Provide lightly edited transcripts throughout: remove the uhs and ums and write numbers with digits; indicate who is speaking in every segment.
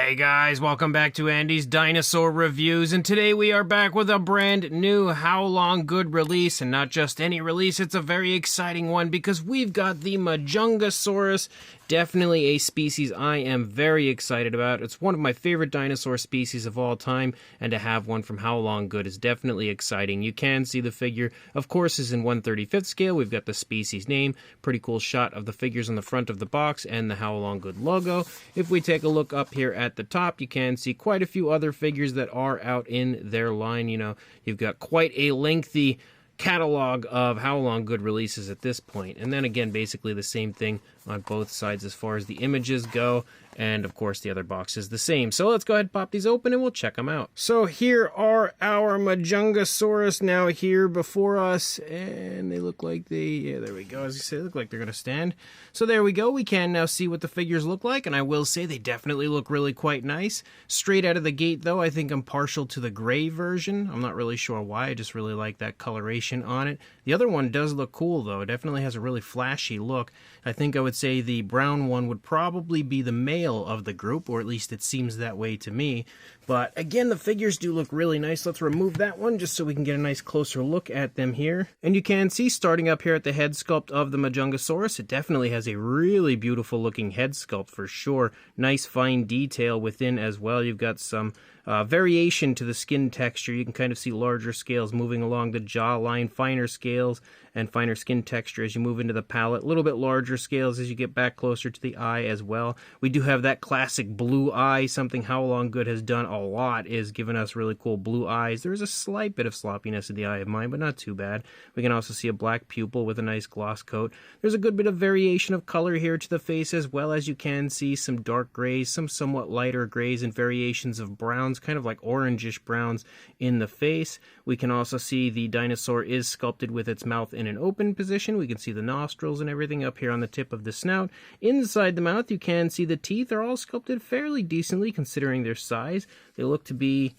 Speaker 1: Hey guys, welcome back to Andy's Dinosaur Reviews, and today we are back with a brand new Haolonggood release, and not just any release, it's a very exciting one because we've got the Majungasaurus, definitely a species I am very excited about. It's one of my favorite dinosaur species of all time, and to have one from Haolonggood is definitely exciting. You can see the figure, of course, is in 1/35th scale. We've got the species name, pretty cool shot of the figures on the front of the box, and the Haolonggood logo. If we take a look up here at the top, you can see quite a few other figures that are out in their line. You know, you've got quite a lengthy catalog of Haolonggood releases at this point. And then again, basically the same thing on both sides as far as the images go. And of course the other box is the same. So let's go ahead and pop these open and we'll check them out. So here are our Majungasaurus now here before us. And they look like yeah, there we go. As you say, they look like they're going to stand. So there we go. We can now see what the figures look like. And I will say they definitely look really quite nice. Straight out of the gate though, I think I'm partial to the gray version. I'm not really sure why. I just really like that coloration on it. The other one does look cool though. It definitely has a really flashy look. I think I would say the brown one would probably be the male of the group, or at least it seems that way to me. But again, the figures do look really nice. Let's remove that one just so we can get a nice closer look at them here. And you can see, starting up here at the head sculpt of the Majungasaurus, it definitely has a really beautiful looking head sculpt for sure. Nice fine detail within as well. You've got some variation to the skin texture. You can kind of see larger scales moving along the jawline, finer scales and finer skin texture as you move into the palate. A little bit larger scales as you get back closer to the eye as well. We do have that classic blue eye. Something Haolonggood has done a lot is giving us really cool blue eyes. There is a slight bit of sloppiness in the eye of mine, but not too bad. We can also see a black pupil with a nice gloss coat. There's a good bit of variation of color here to the face, as well as you can see some dark grays, some somewhat lighter grays, and variations of browns, kind of like orangish browns in the face. We can also see the dinosaur is sculpted with its mouth in an open position. We can see the nostrils and everything up here on the tip of the snout. Inside the mouth, you can see the teeth are all sculpted fairly decently considering their size. They look to be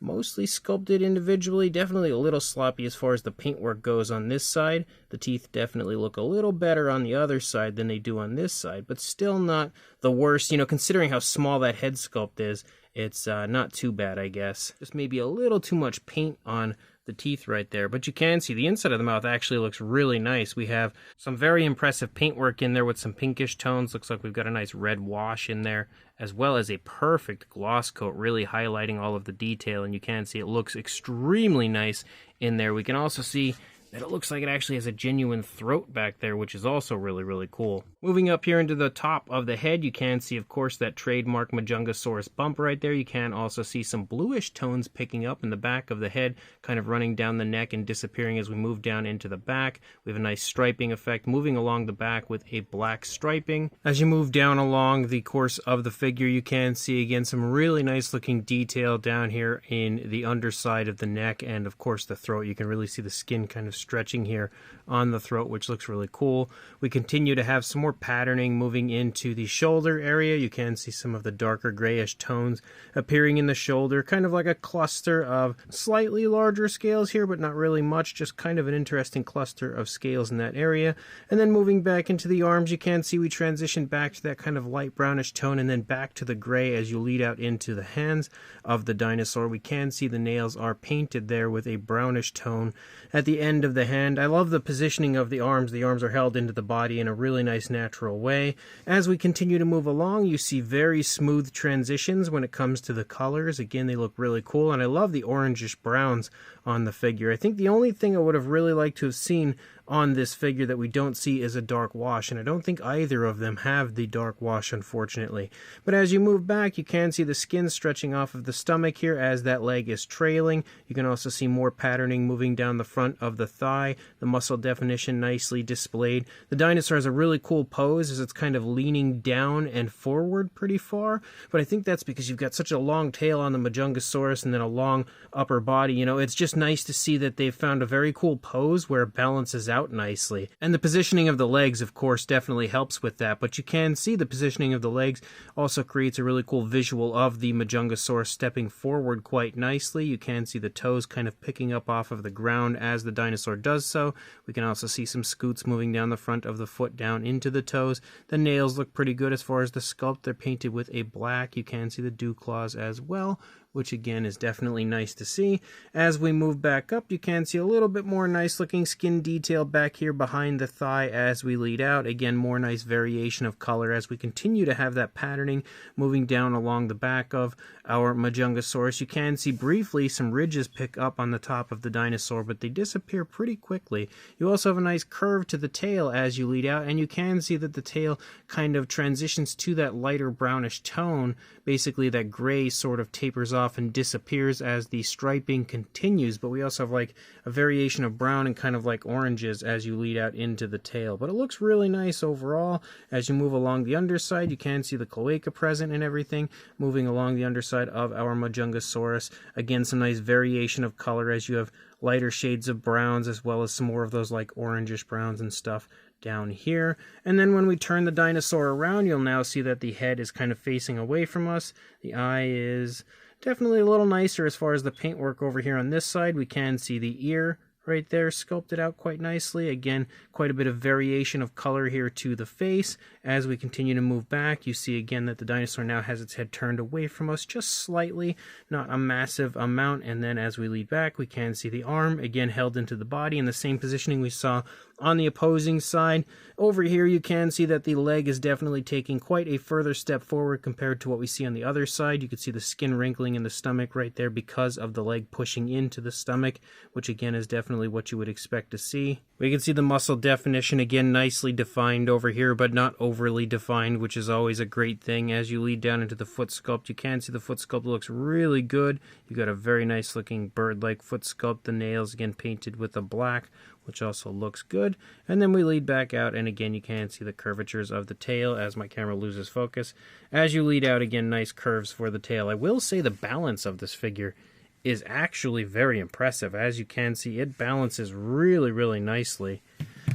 Speaker 1: mostly sculpted individually, definitely a little sloppy as far as the paintwork goes on this side. The teeth definitely look a little better on the other side than they do on this side, but still not the worst. You know, considering how small that head sculpt is, it's not too bad, I guess. Just maybe a little too much paint on the teeth right there, but you can see the inside of the mouth actually looks really nice. We have some very impressive paintwork in there with some pinkish tones. Looks like we've got a nice red wash in there, as well as a perfect gloss coat, really highlighting all of the detail, and you can see it looks extremely nice in there. We can also see that it looks like it actually has a genuine throat back there, which is also really, really cool. Moving up here into the top of the head, you can see, of course, that trademark Majungasaurus bump right there. You can also see some bluish tones picking up in the back of the head, kind of running down the neck and disappearing as we move down into the back. We have a nice striping effect moving along the back with a black striping. As you move down along the course of the figure, you can see, again, some really nice looking detail down here in the underside of the neck and, of course, the throat. You can really see the skin kind of stretching here on the throat, which looks really cool. We continue to have some more patterning moving into the shoulder area. You can see some of the darker grayish tones appearing in the shoulder, kind of like a cluster of slightly larger scales here, but not really much, just kind of an interesting cluster of scales in that area. And then moving back into the arms, you can see we transition back to that kind of light brownish tone and then back to the gray as you lead out into the hands of the dinosaur. We can see the nails are painted there with a brownish tone at the end of the hand. I love the positioning of the arms. The arms are held into the body in a really nice natural way. As we continue to move along, you see very smooth transitions when it comes to the colors. Again, they look really cool, and I love the orangish browns on the figure. I think the only thing I would have really liked to have seen on this figure that we don't see is a dark wash, and I don't think either of them have the dark wash, unfortunately. But as you move back, you can see the skin stretching off of the stomach here as that leg is trailing. You can also see more patterning moving down the front of the thigh, the muscle definition nicely displayed. The dinosaur has a really cool pose as it's kind of leaning down and forward pretty far, but I think that's because you've got such a long tail on the Majungasaurus and then a long upper body. You know, it's just nice to see that they've found a very cool pose where it balances out nicely. And the positioning of the legs, of course, definitely helps with that, but you can see the positioning of the legs also creates a really cool visual of the Majungasaurus stepping forward quite nicely. You can see the toes kind of picking up off of the ground as the dinosaur does so. We can also see some scoots moving down the front of the foot down into the toes. The nails look pretty good as far as the sculpt. They're painted with a black. You can see the dew claws as well, which again is definitely nice to see. As we move back up, you can see a little bit more nice looking skin detail back here behind the thigh as we lead out. Again, more nice variation of color as we continue to have that patterning moving down along the back of our Majungasaurus. You can see briefly some ridges pick up on the top of the dinosaur, but they disappear pretty quickly. You also have a nice curve to the tail as you lead out, and you can see that the tail kind of transitions to that lighter brownish tone. Basically, that gray sort of tapers off and disappears as the striping continues, but we also have like a variation of brown and kind of like oranges as you lead out into the tail. But it looks really nice overall. As you move along the underside, you can see the cloaca present and everything moving along the underside of our Majungasaurus. Again, some nice variation of color as you have lighter shades of browns as well as some more of those like orangish browns and stuff down here. And then when we turn the dinosaur around, you'll now see that the head is kind of facing away from us. The eye is definitely a little nicer as far as the paintwork over here on this side. We can see the ear right there sculpted out quite nicely. Again, quite a bit of variation of color here to the face. As we continue to move back, you see again that the dinosaur now has its head turned away from us just slightly, not a massive amount. And then as we lead back, we can see the arm again held into the body in the same positioning we saw on the opposing side. Over here, you can see that the leg is definitely taking quite a further step forward compared to what we see on the other side. You can see the skin wrinkling in the stomach right there because of the leg pushing into the stomach, which again is definitely what you would expect to see. We can see the muscle definition again nicely defined over here, but not overly defined, which is always a great thing. As you lead down into the foot sculpt, you can see the foot sculpt looks really good. You got a very nice looking bird-like foot sculpt. The nails again painted with a black, which also looks good. And then we lead back out, and again you can see the curvatures of the tail as my camera loses focus. As you lead out, again, nice curves for the tail. I will say the balance of this figure is actually very impressive. As you can see, it balances really, really nicely.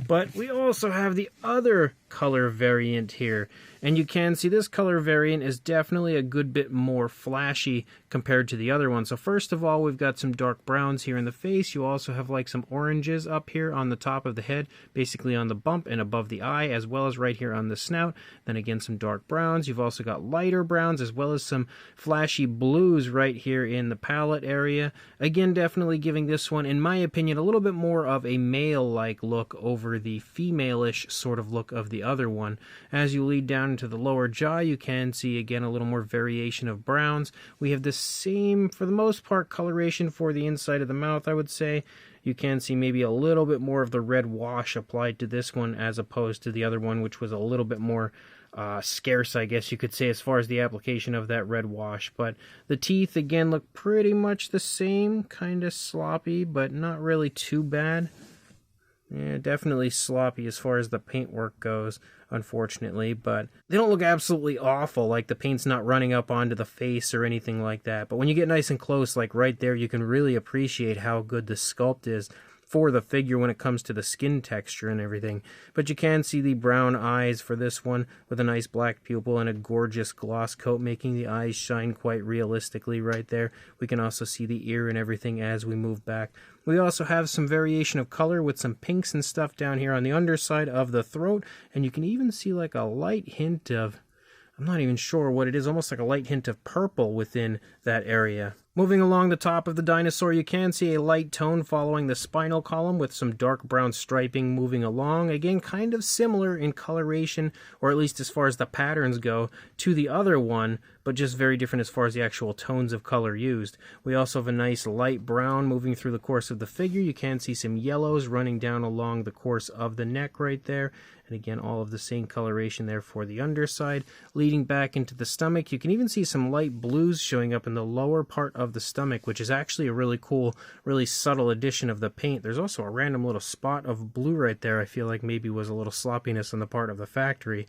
Speaker 1: But we also have the other color variant here, and you can see this color variant is definitely a good bit more flashy compared to the other one. So first of all, we've got some dark browns here in the face. You also have like some oranges up here on the top of the head, basically on the bump and above the eye, as well as right here on the snout. Then again, some dark browns. You've also got lighter browns as well as some flashy blues right here in the palate area. Again, definitely giving this one, in my opinion, a little bit more of a male-like look over the female-ish sort of look of the other one. As you lead down into the lower jaw, you can see again a little more variation of browns. We have the same, for the most part, coloration for the inside of the mouth, I would say. You can see maybe a little bit more of the red wash applied to this one as opposed to the other one, which was a little bit more scarce, I guess you could say, as far as the application of that red wash. But the teeth, again, look pretty much the same, kind of sloppy, but not really too bad. Yeah, definitely sloppy as far as the paintwork goes, unfortunately, but they don't look absolutely awful, like the paint's not running up onto the face or anything like that. But when you get nice and close, like right there, you can really appreciate how good the sculpt is for the figure when it comes to the skin texture and everything. But you can see the brown eyes for this one with a nice black pupil and a gorgeous gloss coat, making the eyes shine quite realistically right there. We can also see the ear and everything as we move back. We also have some variation of color with some pinks and stuff down here on the underside of the throat, and you can even see like a light hint of, I'm not even sure what it is, almost like a light hint of purple within that area. Moving along the top of the dinosaur, you can see a light tone following the spinal column with some dark brown striping moving along. Again, kind of similar in coloration, or at least as far as the patterns go, to the other one, but just very different as far as the actual tones of color used. We also have a nice light brown moving through the course of the figure. You can see some yellows running down along the course of the neck right there. And again, all of the same coloration there for the underside. Leading back into the stomach, you can even see some light blues showing up in the lower part of the stomach, which is actually a really cool, really subtle addition of the paint. There's also a random little spot of blue right there. I feel like maybe was a little sloppiness on the part of the factory.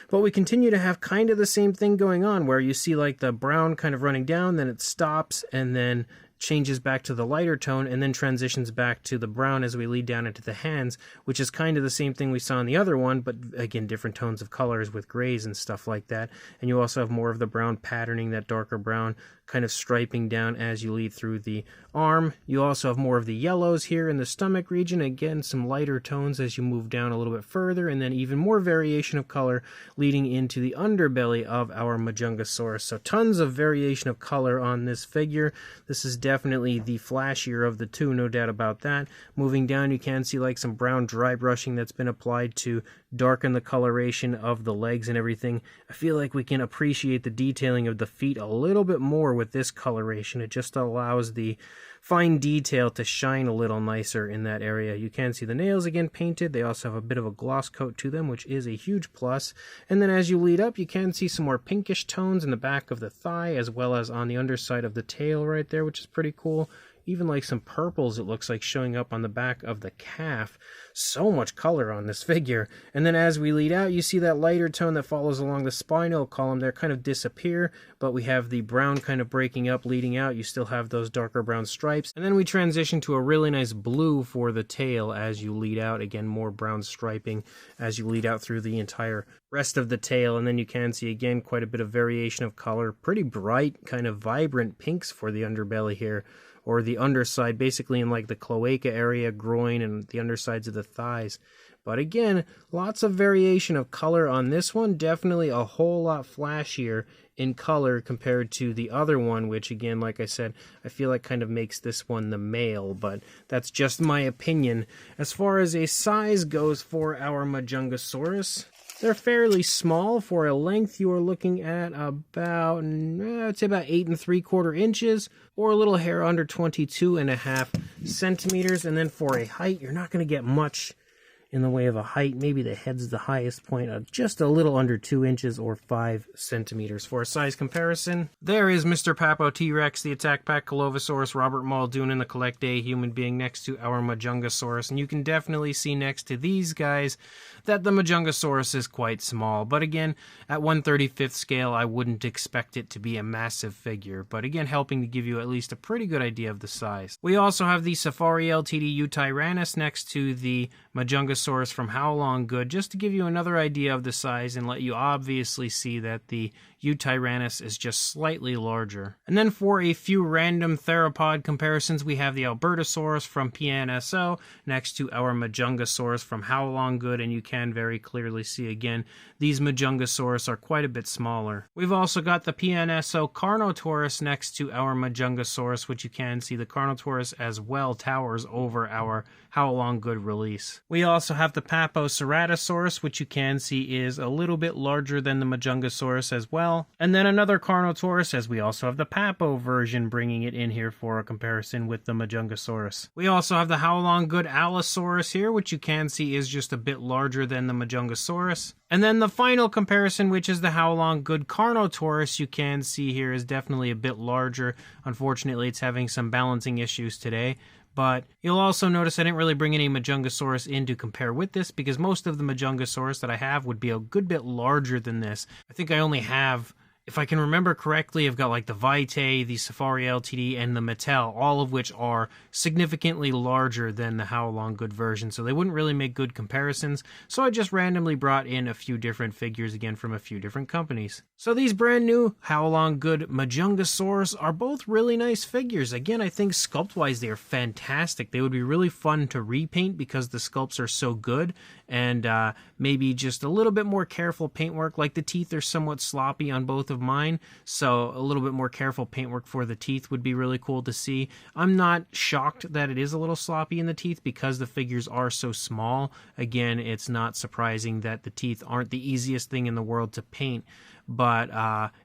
Speaker 1: But we continue to have kind of the same thing going on, where you see like the brown kind of running down, then it stops, and then changes back to the lighter tone and then transitions back to the brown as we lead down into the hands, which is kind of the same thing we saw in the other one, but again, different tones of colors with grays and stuff like that. And you also have more of the brown patterning, that darker brown kind of striping down as you lead through the arm. You also have more of the yellows here in the stomach region. Again, some lighter tones as you move down a little bit further, and then even more variation of color leading into the underbelly of our Majungasaurus. So tons of variation of color on this figure. This is definitely the flashier of the two, no doubt about that. Moving down, you can see like some brown dry brushing that's been applied to darken the coloration of the legs and everything. I feel like we can appreciate the detailing of the feet a little bit more with this coloration. It just allows the fine detail to shine a little nicer in that area. You can see the nails again painted. They also have a bit of a gloss coat to them, which is a huge plus. And then as you lead up, you can see some more pinkish tones in the back of the thigh, as well as on the underside of the tail right there, which is pretty cool. Even like some purples, it looks like, showing up on the back of the calf. So much color on this figure. And then as we lead out, you see that lighter tone that follows along the spinal column there kind of disappear, but we have the brown kind of breaking up leading out. You still have those darker brown stripes. And then we transition to a really nice blue for the tail as you lead out. Again, more brown striping as you lead out through the entire rest of the tail. And then you can see again quite a bit of variation of color. Pretty bright, kind of vibrant pinks for the underbelly here, or the underside, basically in like the cloaca area, groin, and the undersides of the thighs. But again, lots of variation of color on this one. Definitely a whole lot flashier in color compared to the other one, which again, like I said, I feel like kind of makes this one the male, but that's just my opinion. As far as a size goes for our Majungasaurus, they're fairly small. For a length, you are looking at about, I'd say about 8 3/4 inches, or a little hair under 22.5 centimeters. And then for a height, you're not going to get much in the way of a height. Maybe the head's the highest point of just a little under 2 inches or 5 centimeters. For a size comparison, there is Mr. Papo T-Rex, the Attack Pack Colovosaurus, Robert Muldoon, and the Collect Day human being next to our Majungasaurus. And you can definitely see next to these guys that the Majungasaurus is quite small. But again, at 1/35th scale, I wouldn't expect it to be a massive figure. But again, helping to give you at least a pretty good idea of the size. We also have the Safari LTD Utyrannus next to the Majungasaurus from Haolonggood, just to give you another idea of the size and let you obviously see that the Utyrannus is just slightly larger. And then for a few random theropod comparisons, we have the Albertosaurus from PNSO next to our Majungasaurus from Haolonggood, and you can very clearly see again, these Majungasaurus are quite a bit smaller. We've also got the PNSO Carnotaurus next to our Majungasaurus, which you can see the Carnotaurus as well towers over our Haolonggood release. We also have the Papoceratosaurus, which you can see is a little bit larger than the Majungasaurus as well. And then another Carnotaurus, as we also have the Papo version, bringing it in here for a comparison with the Majungasaurus. We also have the Haolonggood Allosaurus here, which you can see is just a bit larger than the Majungasaurus. And then the final comparison, which is the Haolonggood Carnotaurus, you can see here is definitely a bit larger. Unfortunately, it's having some balancing issues today. But you'll also notice I didn't really bring any Majungasaurus in to compare with this, because most of the Majungasaurus that I have would be a good bit larger than this. I think I only have, if I can remember correctly, I've got like the Vitae, the Safari LTD, and the Mattel, all of which are significantly larger than the Haolonggood version, so they wouldn't really make good comparisons. So I just randomly brought in a few different figures, again, from a few different companies. So these brand new Haolonggood Majungasaurus are both really nice figures. Again, I think sculpt-wise they are fantastic. They would be really fun to repaint because the sculpts are so good, and maybe just a little bit more careful paintwork. Like the teeth are somewhat sloppy on both of mine, so a little bit more careful paintwork for the teeth would be really cool to see. I'm not shocked that it is a little sloppy in the teeth because the figures are so small. Again, it's not surprising that the teeth aren't the easiest thing in the world to paint. But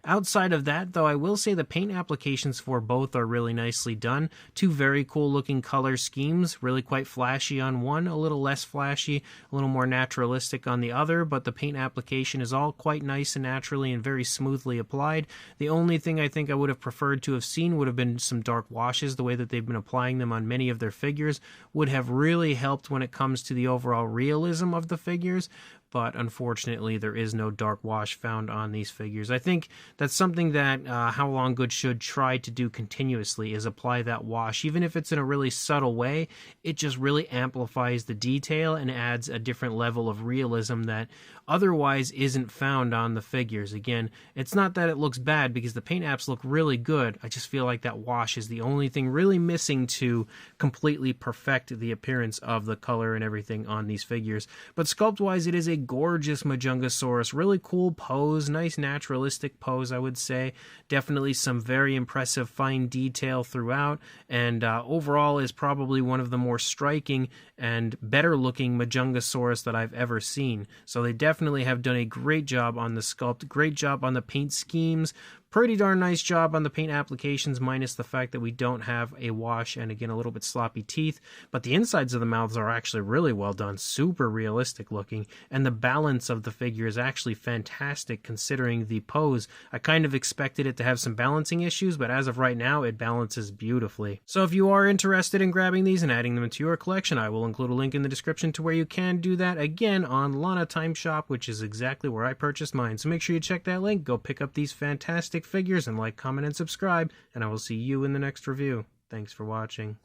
Speaker 1: outside of that, though, I will say the paint applications for both are really nicely done. Two very cool looking color schemes, really quite flashy on one, a little less flashy, a little more naturalistic on the other, but the paint application is all quite nice and naturally and very smoothly applied. The only thing I think I would have preferred to have seen would have been some dark washes. The way that they've been applying them on many of their figures would have really helped when it comes to the overall realism of the figures. but unfortunately there is no dark wash found on these figures. I think that's something that Haolonggood should try to do continuously, is apply that wash. Even if it's in a really subtle way, it just really amplifies the detail and adds a different level of realism that otherwise isn't found on the figures. Again, it's not that it looks bad, because the paint apps look really good. I just feel like that wash is the only thing really missing to completely perfect the appearance of the color and everything on these figures. But sculpt-wise, it is a gorgeous Majungasaurus. Really cool pose, nice naturalistic pose, I would say. Definitely some very impressive fine detail throughout, and overall is probably one of the more striking and better looking Majungasaurus that I've ever seen. So they definitely have done a great job on the sculpt, great job on the paint schemes, pretty darn nice job on the paint applications, minus the fact that we don't have a wash and, again, a little bit sloppy teeth. But the insides of the mouths are actually really well done, super realistic looking, and the balance of the figure is actually fantastic considering the pose. I kind of expected it to have some balancing issues, but as of right now, it balances beautifully. So if you are interested in grabbing these and adding them into your collection, I will include a link in the description to where you can do that, again, on Lana Time Shop, which is exactly where I purchased mine. So make sure you check that link, go pick up these fantastic figures, and like, comment, and subscribe, and I will see you in the next review. Thanks for watching.